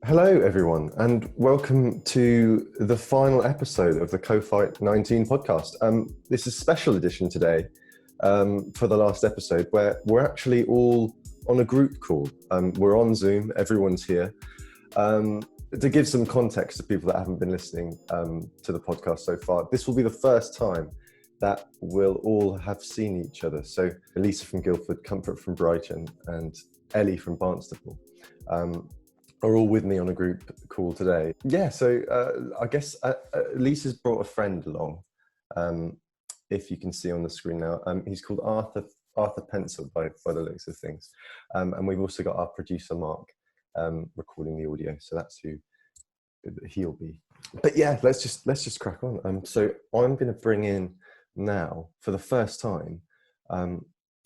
Hello, everyone, and welcome to the final episode of the COFIGHT-19 podcast. This is a special edition today for the last episode where we're actually all on a group call. We're on Zoom, everyone's here. To give some context to people that haven't been listening to the podcast so far, this will be the first time that we'll all have seen each other. So Lisa from Guildford, Comfort from Brighton, and Ellie from Barnstaple are all with me on a group call today. Yeah, so I guess Lisa's brought a friend along, if you can see on the screen now. He's called Arthur Pencil by the looks of things. And we've also got our producer, Mark, recording the audio, so that's who he'll be. But yeah, let's just crack on. So I'm going to bring in now, for the first time,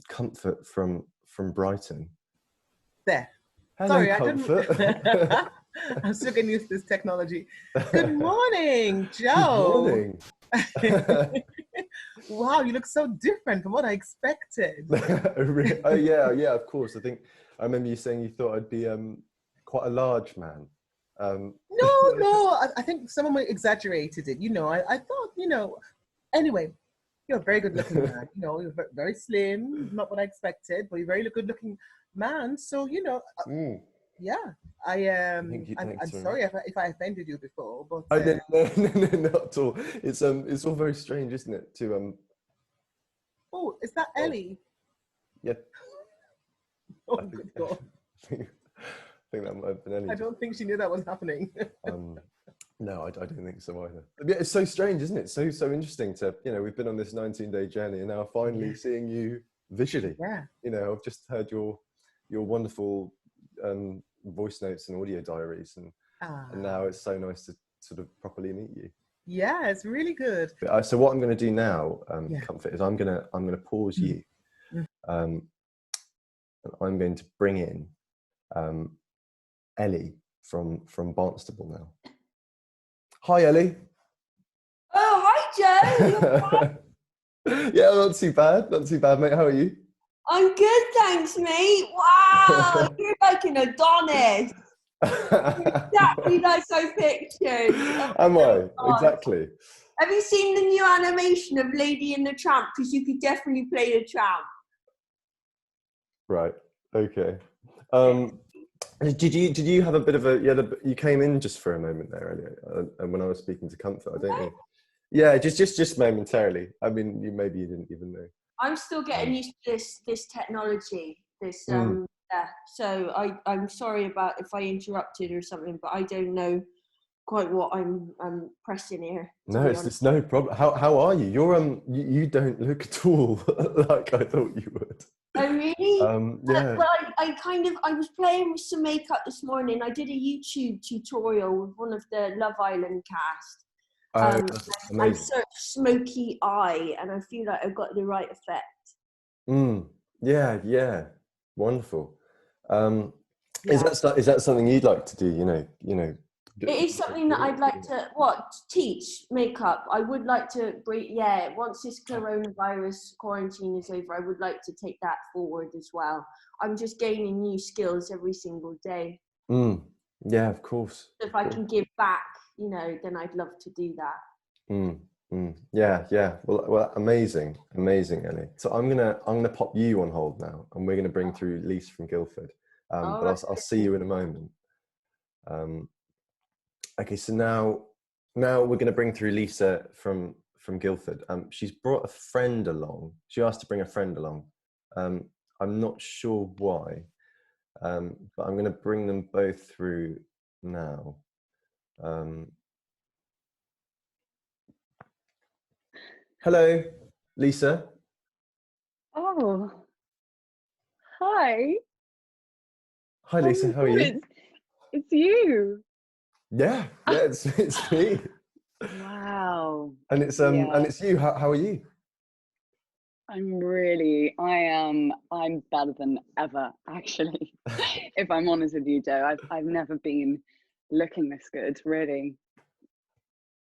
Comfort from Brighton. There. Hello, Sorry, Comfort. I'm still getting used to this technology. Good morning, Joe. Good morning. Wow, you look so different from what I expected. Oh yeah, of course. I remember you saying you thought I'd be quite a large man. No, I think someone exaggerated it. I thought, anyway, you're a very good looking man. You're very slim, not what I expected, but you're a very good looking man. So, yeah, I'm sorry if I offended you before, but No, not at all. It's all very strange, isn't it? Oh, is that Ellie? Yeah. Oh, good God. I think that might have been Ellie. I don't think she knew that was happening. No, I don't think so either. Yeah, it's so strange, isn't it? So interesting to, we've been on this 19-day journey and now finally seeing you visually. Yeah. I've just heard your wonderful voice notes and audio diaries, and now it's so nice to sort of properly meet you. Yeah, it's really good. So what I'm going to do now, Comfort, is I'm going to pause you, and I'm going to bring in Ellie from Barnstaple now. Hi, Ellie. Oh, hi, Joe. Yeah, not too bad, mate. How are you? I'm good, thanks, mate. Wow, you're like an Adonis. Exactly like I pictured. Am I? Exactly. Have you seen the new animation of Lady and the Tramp? Because you could definitely play the tramp. Right. Okay. Did you have a bit of you came in just for a moment there earlier, and when I was speaking to Comfort, I don't know. Yeah, just momentarily. I mean, you didn't even know. I'm still getting used to this technology. So I'm sorry about if I interrupted or something, but I don't know quite what I'm pressing here. No, it's no problem. How are you? You're you don't look at all like I thought you would. Oh really? Yeah. Well, I was playing with some makeup this morning. I did a YouTube tutorial with one of the Love Island cast. I searched smoky eye, and I feel like I've got the right effect. Yeah. Wonderful. Is that something you'd like to do? It is something that I'd like to teach makeup. I would like to once this coronavirus quarantine is over, I would like to take that forward as well. I'm just gaining new skills every single day. Yeah, of course. If I can give back, then I'd love to do that. Yeah. Well, amazing, Ellie. So I'm gonna pop you on hold now, and we're gonna bring through Lisa from Guildford. But I'll see you in a moment. Okay, so now we're going to bring through Lisa from Guildford. She's brought a friend along. She asked to bring a friend along. I'm not sure why, but I'm going to bring them both through now. Hello, Lisa. Oh, hi. Hi, Lisa. How are you? It's you. Yeah, it's me. Wow. And it's you. How are you? I'm better than ever, actually. If I'm honest with you, Joe, I've never been looking this good, really.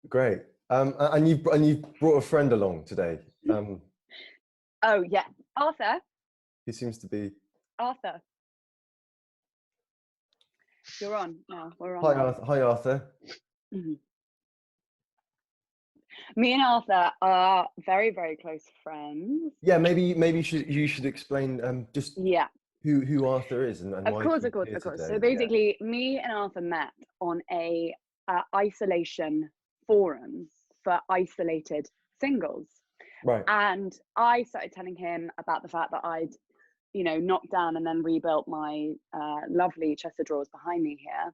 Great. And you've brought a friend along today. Oh yeah, Arthur. He seems to be Arthur. You're on now. We're on. Hi, now. Arthur. Hi, Arthur. Mhm. Me and Arthur are very, very close friends. Yeah, maybe you should explain just Yeah, who Arthur is and of why course, he's of course, here of course. today. So basically, me and Arthur met on a isolation forums for isolated singles. Right. And I started telling him about the fact that I'd, knocked down and then rebuilt my lovely chest of drawers behind me here.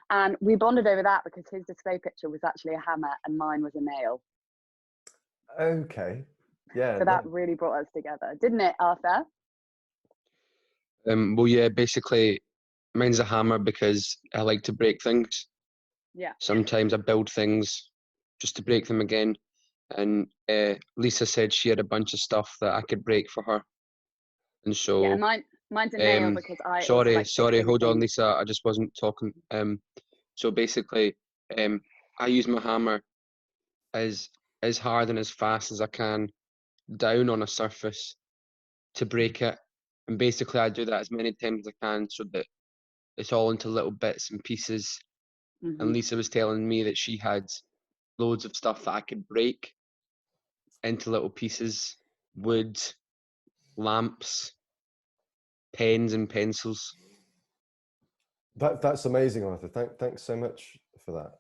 And we bonded over that because his display picture was actually a hammer and mine was a nail. Okay. Yeah. So that really brought us together, didn't it, Arthur? Well, yeah, basically, mine's a hammer because I like to break things. Yeah. Sometimes I build things just to break them again. And Lisa said she had a bunch of stuff that I could break for her. And so... Yeah, mine's a nail because I also like Sorry, hold on, things. Lisa. I just wasn't talking. So basically, I use my hammer as hard and as fast as I can down on a surface to break it. And basically, I do that as many times as I can so that it's all into little bits and pieces. And Lisa was telling me that she had loads of stuff that I could break into little pieces, wood, lamps, pens and pencils. That's amazing, Arthur. Thanks so much for that.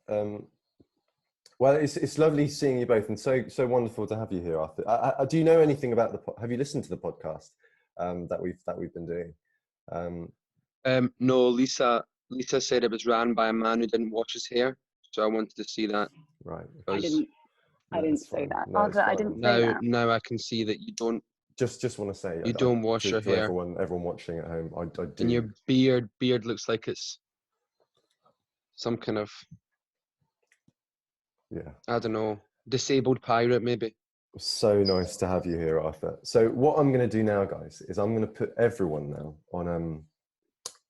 Well, it's lovely seeing you both, and so wonderful to have you here, Arthur. Do you know anything about have you listened to the podcast that we've been doing? No, Lisa said it was ran by a man who didn't wash his hair, so I wanted to see that. Right. I didn't say that. No, Arthur, I didn't say that. Now I can see that you don't. Just want to say You don't wash your hair. Everyone watching at home, I do. And your beard looks like it's some kind of, I don't know, disabled pirate maybe. So nice to have you here, Arthur. So what I'm going to do now, guys, is I'm going to put everyone now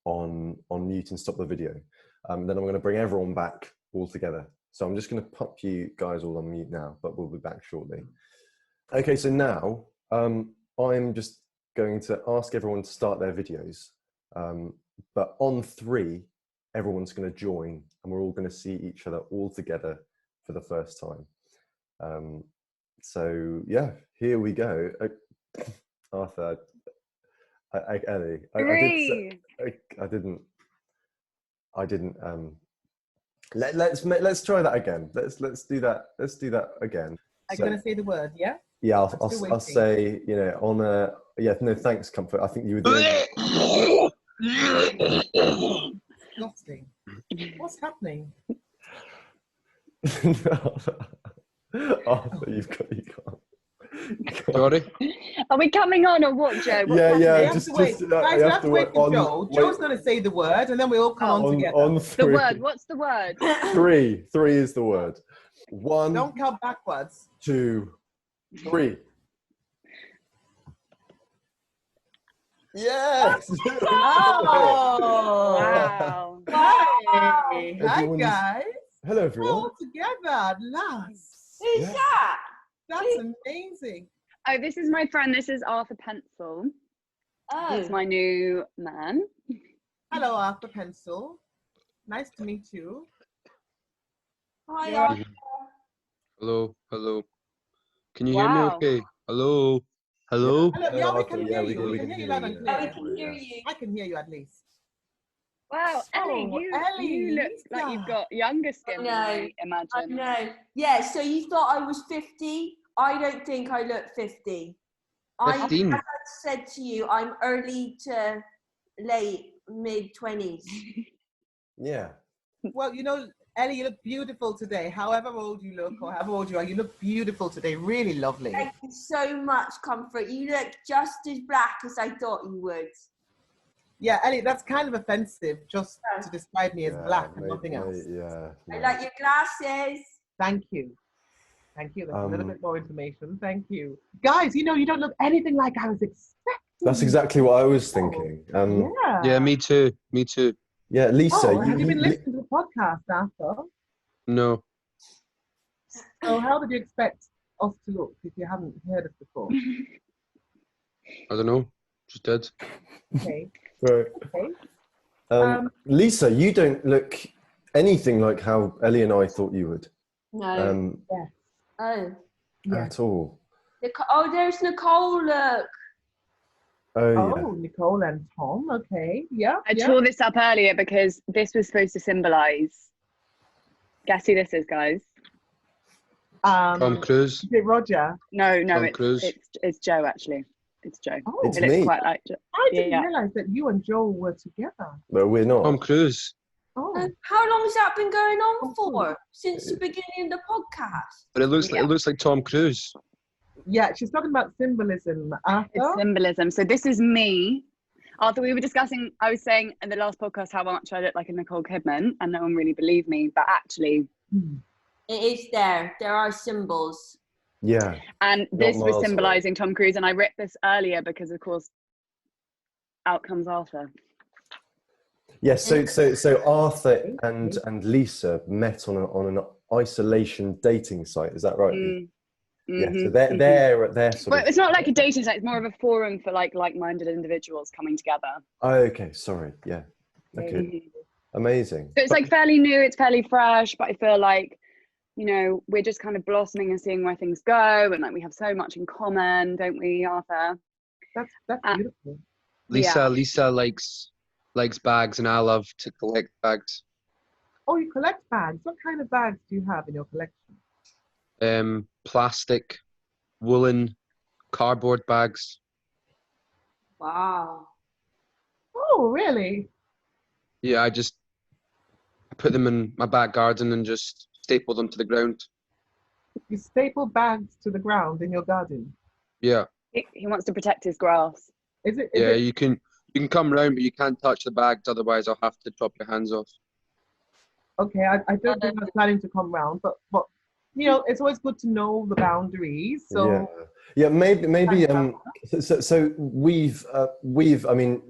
on mute and stop the video. Then I'm going to bring everyone back all together. So I'm just going to pop you guys all on mute now, but we'll be back shortly. Okay, so now I'm just going to ask everyone to start their videos. But on 3, everyone's going to join and we're all going to see each other all together for the first time. So yeah, here we go. Arthur, Ellie, I didn't. Let's try that again. Let's do that. Let's do that again. I'm gonna say the word, yeah. Yeah, I'll say, on a, no, thanks, Comfort. I think you were doing Disgusting. What's happening? Arthur, you can't. Sorry? Are we coming on or what, Joe? We have to wait for Joe. Joe's going to say the word and then we all come on together. On 3. The word, what's the word? 3 is the word. 1. Don't count backwards. 2, 3. Yes! Oh! Wow. Hi, Everyone's- guys. Hello, everyone. All together at last. Who's that? That's amazing. Oh, this is my friend. This is Arthur Pencil. Oh. He's my new man. Hello, Arthur Pencil. Nice to meet you. Hi, Yeah. Arthur. Hello. Can you hear me Wow. okay? Hello? Hello? Hello, yeah, we can hear you. we We can hear you loud and Yeah, we clear. can hear you. I can hear you at least. Wow, Ellie, Oh, Ellie, you look like you've got younger skin than I I imagine. know. Yeah, so you thought I was 50? I don't think I look 50. 15. As I said to you, I'm early to late, mid-20s. Yeah. Well, Ellie, you look beautiful today. However old you look or however old you are, you look beautiful today. Really lovely. Thank you so much, Comfort. You look just as black as I thought you would. Yeah, Ellie, that's kind of offensive just to describe me as black and nothing else. I like your glasses. Thank you. Thank you. That's a little bit more information. Thank you. Guys, you don't look anything like I was expecting. That's exactly what I was thinking. Yeah, me too. Yeah, Lisa. Oh, have you been listening to the podcast, Arthur? No. So how did you expect us to look if you haven't heard us before? I don't know. Just did. Okay. Right. Okay. Lisa, you don't look anything like how Ellie and I thought you would. No. Yes. Oh. Yes. At all. Oh, there's Nicole. Look. Oh, Oh, yeah. Nicole and Tom. Okay. Yeah. I yeah. tore this up earlier because this was supposed to symbolize. Guess who this is, guys? Tom Cruise. Is it Roger? No, Tom Cruise. it's Joe actually. It's Joe. Oh, It's It looks me. quite like Joe. I didn't Yeah. realize that you and Joel were together. No, we're not. Tom Cruise. Oh, How long has that been going on Oh, for? Since the beginning of the podcast. But it looks like Tom Cruise. yeah. She's talking about symbolism. Arthur? It's symbolism. So this is me. Arthur, we were discussing, I was saying in the last podcast how much I look like a Nicole Kidman, and no one really believed me, but actually, It is there. There are symbols. Yeah. and this Not was miles symbolizing Tom Cruise, and I ripped this earlier because, of course, out comes Arthur. Yes. So Arthur and Lisa met on an isolation dating site. Is that right? Yeah. So they're sort Well, of. it's not like a dating site, it's more of a forum for like-minded individuals coming together. Oh, okay. Sorry. Yeah. Okay. Mhm. Amazing. So it's like fairly new, it's fairly fresh, but I feel like, you know, we're just kind of blossoming and seeing where things go, and like we have so much in common, don't we, Arthur? That's beautiful. Lisa likes bags, and I love to collect bags. Oh, you collect bags. What kind of bags do you have in your collection? Plastic, woolen, cardboard bags. Wow. Oh, really? Yeah, I put them in my back garden and just staple them to the ground. You staple bags to the ground in your garden. Yeah. He wants to protect his grass. Is it? Yeah, you can come round, but you can't touch the bags, otherwise I'll have to chop your hands off. Okay, I don't think I'm planning to come round, but you know, it's always good to know the boundaries. So yeah, maybe. So we've. I mean,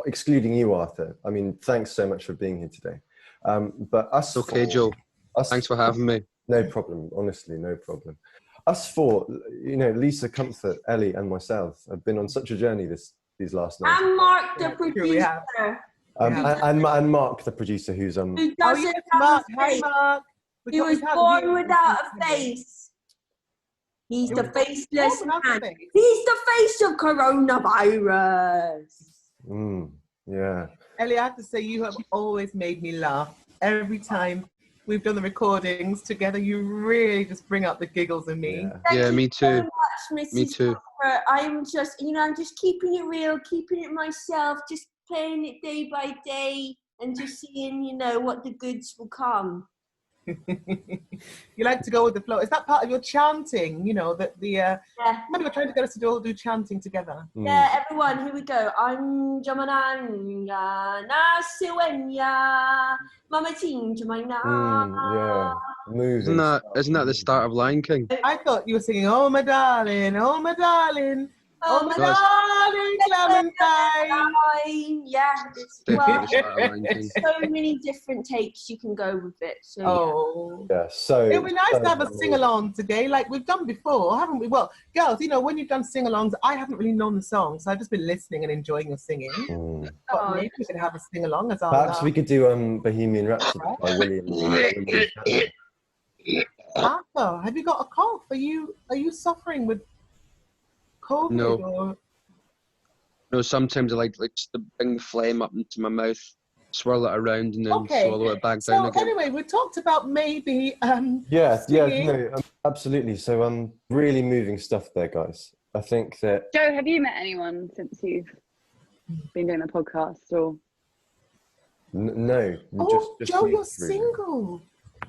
excluding you, Arthur. I mean, thanks so much for being here today. But us. It's okay, Joe. Thanks for having me. No problem. Honestly, no problem. Us four, you know, Lisa, Comfort, Ellie, and myself have been on such a journey these last nights. And Mark, the Yeah, true, we have. producer. And Mark, the producer, who's Who Oh, doesn't yes, have Mark. a Hi, face. Mark. He was born without a face. He's the faceless man. He's the face of coronavirus. Yeah. Ellie, I have to say, you have always made me laugh. Every time we've done the recordings together, you really just bring out the giggles in me. Yeah. Thank Yeah, you me so too. much, Mrs. Me too. Cooper. I'm just, I'm just keeping it real, keeping it myself, just playing it day by day, and just seeing, what the goods will come. You like to go with the flow. Is that part of your chanting? That Yeah. Remember, you're trying to get us to all do chanting together. Yeah, everyone, here we go. Anjamananga Nasiwenya Mama Tinjamana. Yeah. Moving. Isn't that the start of Lion King? I thought you were singing, "Oh my darling, oh my darling, oh my darling Clementine." Yeah, Definitely the start of Lion King. so many different takes you can go with it. So Oh. Yeah. So It would be nice to have a sing-along today, like we've done before, haven't we? Well, girls, when you've done sing-alongs, I haven't really known the song, so I've just been listening and enjoying your singing. But maybe we could have a sing-along as our Perhaps we could do Bohemian Rhapsody by William. Arthur, have you got a cough? Are you suffering with COVID? No. Or... No, sometimes I like just to bring the flame up into my mouth, swirl it around, and then Okay. swallow it back So down again. anyway, we talked about maybe Yeah, no, absolutely. So really moving stuff there, guys. I think that Joe, have you met anyone since you've been doing the podcast? Or no. Oh, just Joe, me, you're really. single.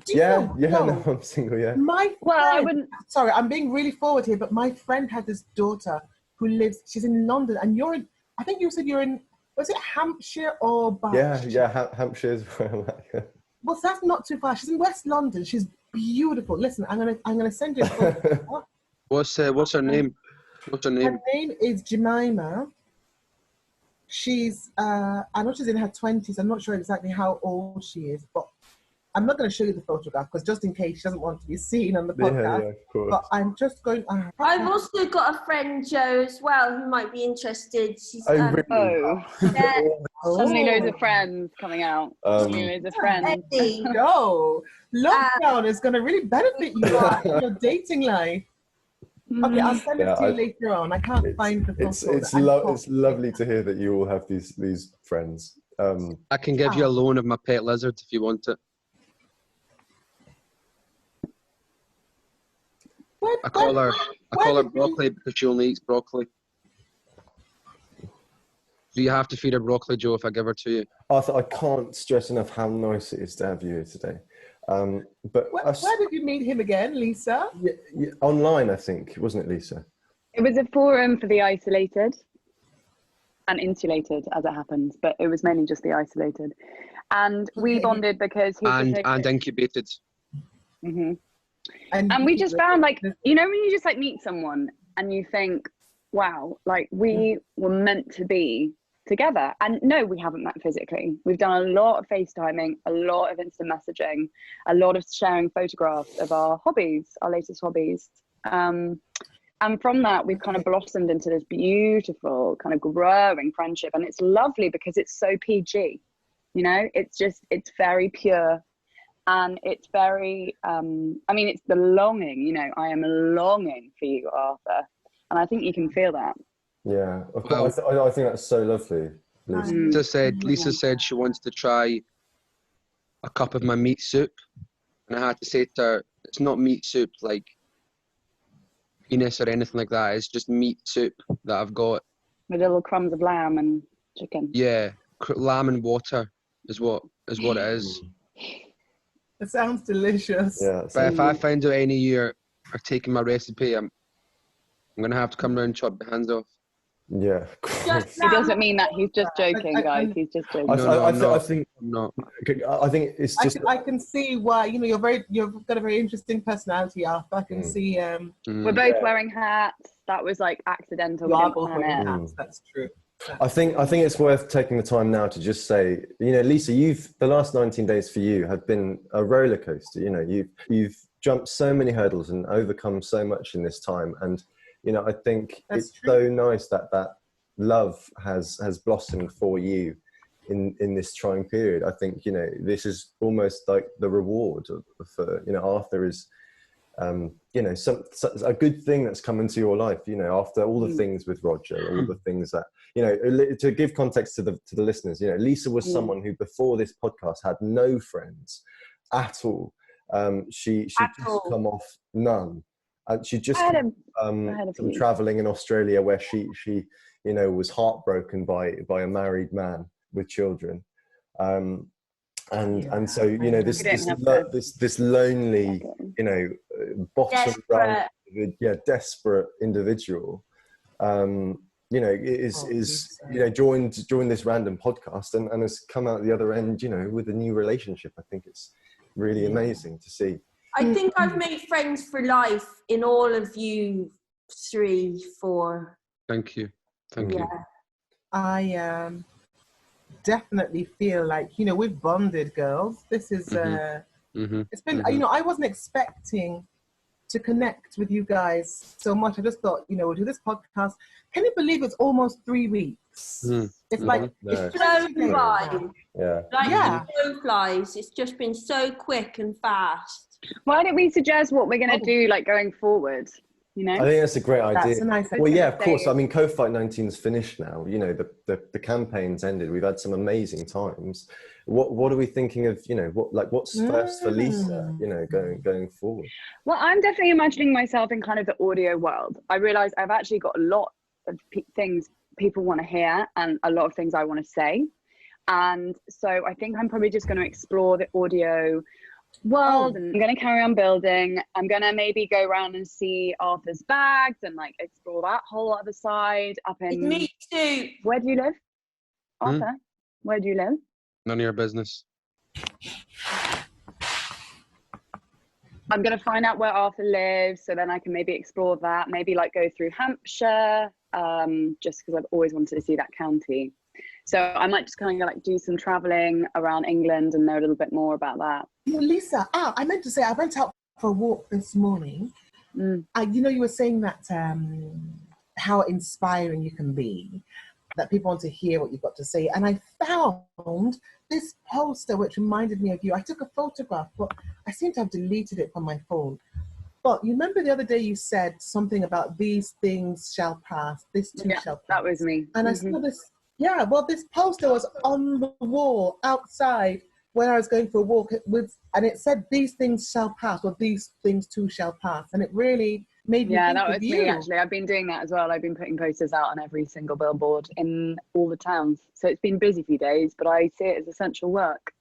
Do you Yeah, know? no, I'm single. Yeah. My Well, I friend, wouldn't. sorry, I'm being really forward here, but my friend had this daughter who she's in London, and you're in, I think you said you're in, was it Hampshire or Berkshire? Yeah. Hampshire's where I'm at. Well, so that's not too far. She's in West London. She's beautiful. Listen, I'm gonna send you a photo. What's her name? What's her Her name? name is Jemima. She's, I know she's in her 20s. I'm not sure exactly how old she is, but I'm not going to show you the photograph because just in case she doesn't want to be seen on the Yeah, podcast. yeah, of course. But I'm just going. I've also got a friend, Joe, as well, who might be interested. She's Oh, really? Oh, yeah, suddenly loads of friends coming out. Suddenly loads of friends. Peddy. No, lockdown is going to really benefit you in your dating life. Okay, I'll send it to you later on. I can't find the photo. It's lovely to hear that you all have these friends. I can give you a loan of my pet lizard if you want it. I call her broccoli because she only eats broccoli. Do you have to feed her broccoli, Joe, if I give her to you? Arthur, I can't stress enough how nice it is to have you here today. But Where did you meet him again, Lisa? Yeah, online, I think, wasn't it, Lisa? It was a forum for the isolated and insulated, as it happens, but it was mainly just the isolated. And we bonded because and incubated. Mm-hmm. And we just found, like, you know, when you just like meet someone and you think, wow, like we were meant to be together. And no, we haven't met physically. We've done a lot of FaceTiming, a lot of instant messaging, a lot of sharing photographs of our hobbies, our latest hobbies. And from that, we've kind of blossomed into this beautiful kind of growing friendship. And it's lovely because it's so PG, you know, it's very pure. And it's very, I mean, it's the longing, you know, I am longing for you, Arthur. And I think you can feel that. Yeah, of course. I think that's so lovely, Lisa. Lisa said she wants to try a cup of my meat soup. And I had to say to her, it's not meat soup like penis or anything like that. It's just meat soup that I've got. With little crumbs of lamb and chicken. Yeah, lamb and water is what it is. It sounds delicious. Yeah. But if I find out any of you are taking my recipe, I'm going to have to come round and chop your hands off. Yeah. He doesn't mean that. He's just joking, guys. He's just joking. I think it's just. I can see why. You know, you've got a very interesting personality, Arthur. I can see. We're both wearing hats. That was like accidental. We are both wearing hats. That's true. I think it's worth taking the time now to just say, you know, Lisa, the last 19 days for you have been a roller coaster. You know, you've jumped so many hurdles and overcome so much in this time. And, you know, I think it's so nice that love has blossomed for you in this trying period. I think, you know, this is almost like the reward for, you know, Arthur is, you know, a good thing that's come into your life, you know, after all the things with Roger, all the things that, you know, to give context to the listeners, you know, Lisa was someone who before this podcast had no friends at all. She just come off none. She just from traveling in Australia where she, you know, was heartbroken by a married man with children. And so, you know, this lonely, you know, bottom right, desperate individual, you know, is you know, joined this random podcast and has come out the other end, you know, with a new relationship. I think it's really amazing to see. I think I've made friends for life in all of you 3, 4. Thank you. Thank you. I definitely feel like, you know, we've bonded, girls. This is it's been you know, I wasn't expecting to connect with you guys so much. I just thought, you know, we'll do this podcast. Can you believe it's almost 3 weeks? It's like it's flown by. Yeah. Like snow flies. It's just been so quick and fast. Why don't we suggest what we're going to do, like, going forward? You know, I think that's a great idea. That's a nice idea. Well, yeah, of course. I mean, COFIGHT-19 is finished now. You know, the campaign's ended. We've had some amazing times. What are we thinking of? You know, what's first for Lisa? You know, going forward. Well, I'm definitely imagining myself in kind of the audio world. I realise I've actually got a lot of things people want to hear and a lot of things I want to say, and so I think I'm probably just going to explore the audio world, and I'm going to carry on building. I'm going to maybe go around and see Arthur's bags and like explore that whole other side up in. Me too. Where do you live, Arthur? Where do you live? None of your business. I'm going to find out where Arthur lives, so then I can maybe explore that. Maybe like go through Hampshire, just because I've always wanted to see that county. So I might just kind of like do some traveling around England and know a little bit more about that. Lisa, I meant to say, I went out for a walk this morning. You were saying that how inspiring you can be, that people want to hear what you've got to say. And I found this poster which reminded me of you. I took a photograph, but I seem to have deleted it from my phone. But you remember the other day you said something about these things shall pass, this too shall pass. That was me. And I saw this, this poster was on the wall outside when I was going for a walk and it said these things shall pass, or these things too shall pass. And it really made me think that was of you. me actually. I've been doing that as well. I've been putting posters out on every single billboard in all the towns. So it's been a busy few days, but I see it as essential work.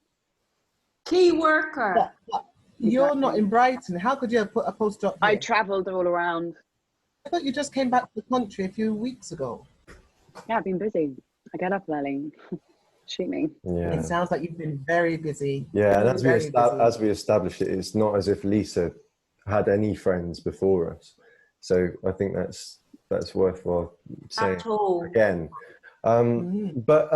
Key worker. But you're not in Brighton. How could you have put a poster up there? I travelled all around. I thought you just came back to the country a few weeks ago. Yeah, I've been busy. I get up early. Shoot me. Yeah. It sounds like you've been very busy. Yeah, and As we established it, it's not as if Lisa had any friends before us. So I think that's worthwhile saying again. But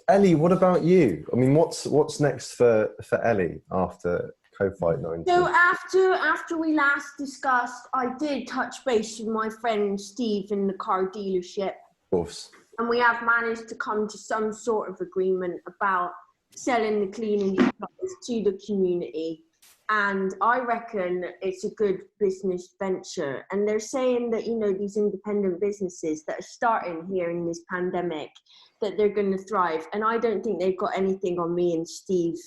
Ellie, what about you? I mean, what's next for Ellie after COFIGHT-19? So after we last discussed, I did touch base with my friend Steve in the car dealership. Of course. And we have managed to come to some sort of agreement about selling the cleaning supplies to the community. And I reckon it's a good business venture. And they're saying that, these independent businesses that are starting here in this pandemic, that they're going to thrive. And I don't think they've got anything on me and Steve.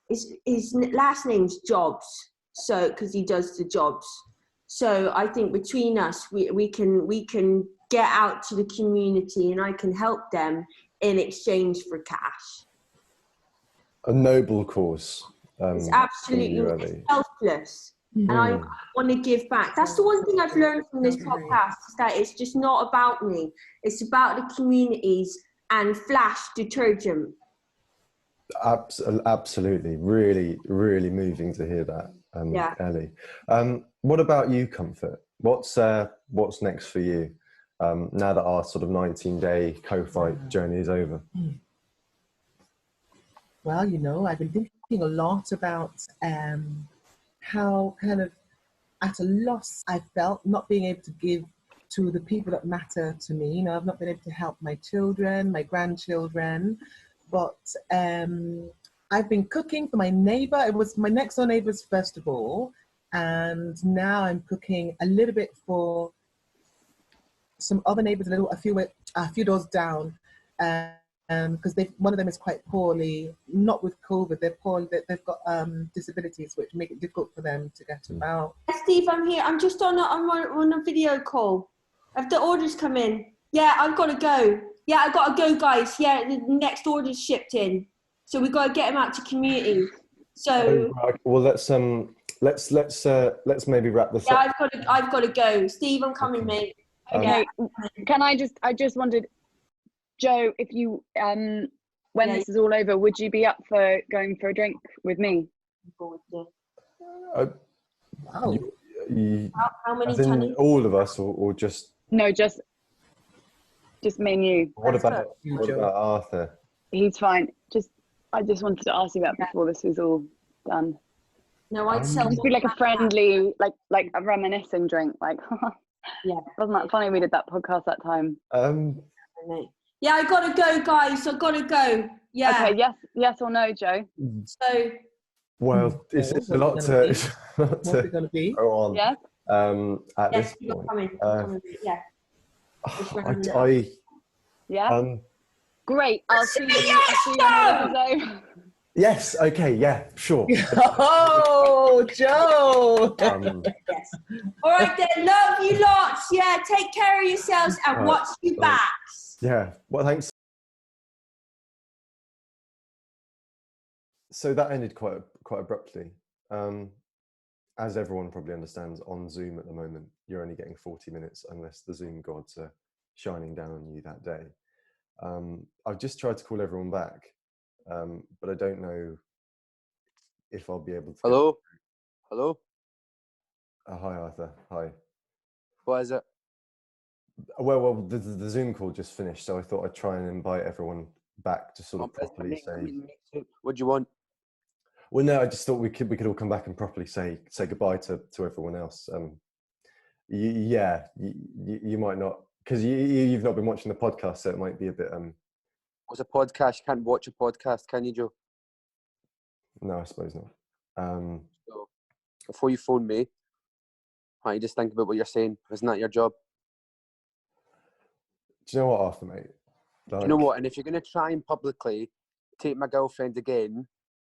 His last name's Jobs, so because he does the jobs. So I think between us, we can get out to the community, and I can help them in exchange for cash. A noble cause. It's absolutely selfless, and I want to give back. That's the one thing I've learned from this podcast, is that it's just not about me. It's about the communities and Flash detergent. Absolutely. Really, really moving to hear that, Ellie. What about you, Comfort? What's next for you now that our sort of 19-day COFIGHT journey is over? Well, I've been thinking a lot about how kind of at a loss I felt not being able to give to the people that matter to me. I've not been able to help my children, my grandchildren, but I've been cooking for my neighbor. It was my next door neighbor's festival, and now I'm cooking a little bit for some other neighbors, a few doors down, because one of them is quite poorly, not with COVID. They're poorly. They've got disabilities, which make it difficult for them to get about. Steve, I'm here. I'm just on a video call. Have the orders come in? Yeah, I've got to go. Yeah, I've got to go, guys. Yeah, the next order's shipped in, so we've got to get them out to community. So well, let's maybe wrap this up. I've got to go. Steve, I'm coming, mate. Okay. Can I just wondered, Joe, if you when this is all over, would you be up for going for a drink with me? How many tons? All of us, or just? No, just me and you. What about Arthur? He's fine. I just wanted to ask you that before this was all done. No, I'd sell. Just be like a friendly, like a reminiscing drink, like. Yeah. Wasn't that funny? We did that podcast that time. Yeah, I gotta go, guys. I gotta go. Yeah. Okay. Yes or no, Joe? So. Well, it's a lot to. What's it going to be? Go on. Yes. At Yes, this point, coming. Yeah. Yeah. Great. I'll see you another episode. Yes. Okay. Yeah. Sure. Oh, Joe. Yes. All right then. Love you lots. Yeah. Take care of yourselves and watch your backs. Yeah. Well, thanks. So that ended quite abruptly. As everyone probably understands, on Zoom at the moment, you're only getting 40 minutes unless the Zoom gods are shining down on you that day. I've just tried to call everyone back, but I don't know if I'll be able to. Hello? Hello? Hi, Arthur. Hi. What is it? Well, the Zoom call just finished, so I thought I'd try and invite everyone back to sort of properly say. What do you want? Well, no, I just thought we could all come back and properly say goodbye to everyone else. You might not, because you've not been watching the podcast, so it might be a bit. What's a podcast? You can't watch a podcast, can you, Joe? No, I suppose not. So before you phone me, why don't you just think about what you're saying? Isn't that your job? Do you know what, Arthur, mate? Do you know what? And if you're going to try and publicly take my girlfriend again,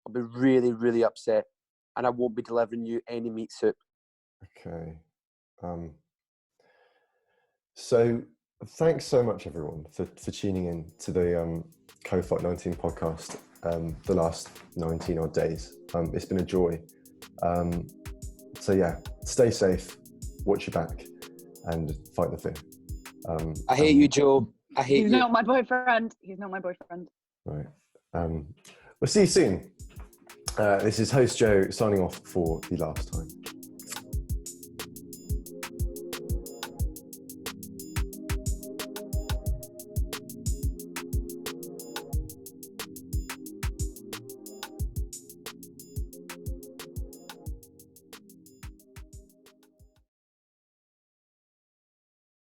I'll be really, really upset, and I won't be delivering you any meat soup. Okay. So thanks so much, everyone, for tuning in to the COFIGHT-19 podcast. The last 19 odd days. It's been a joy. So yeah, stay safe, watch your back, and fight the fear. I hate you, Joe. I hate you. He's not my boyfriend. He's not my boyfriend. Right. We'll see you soon. This is host Joe signing off for the last time.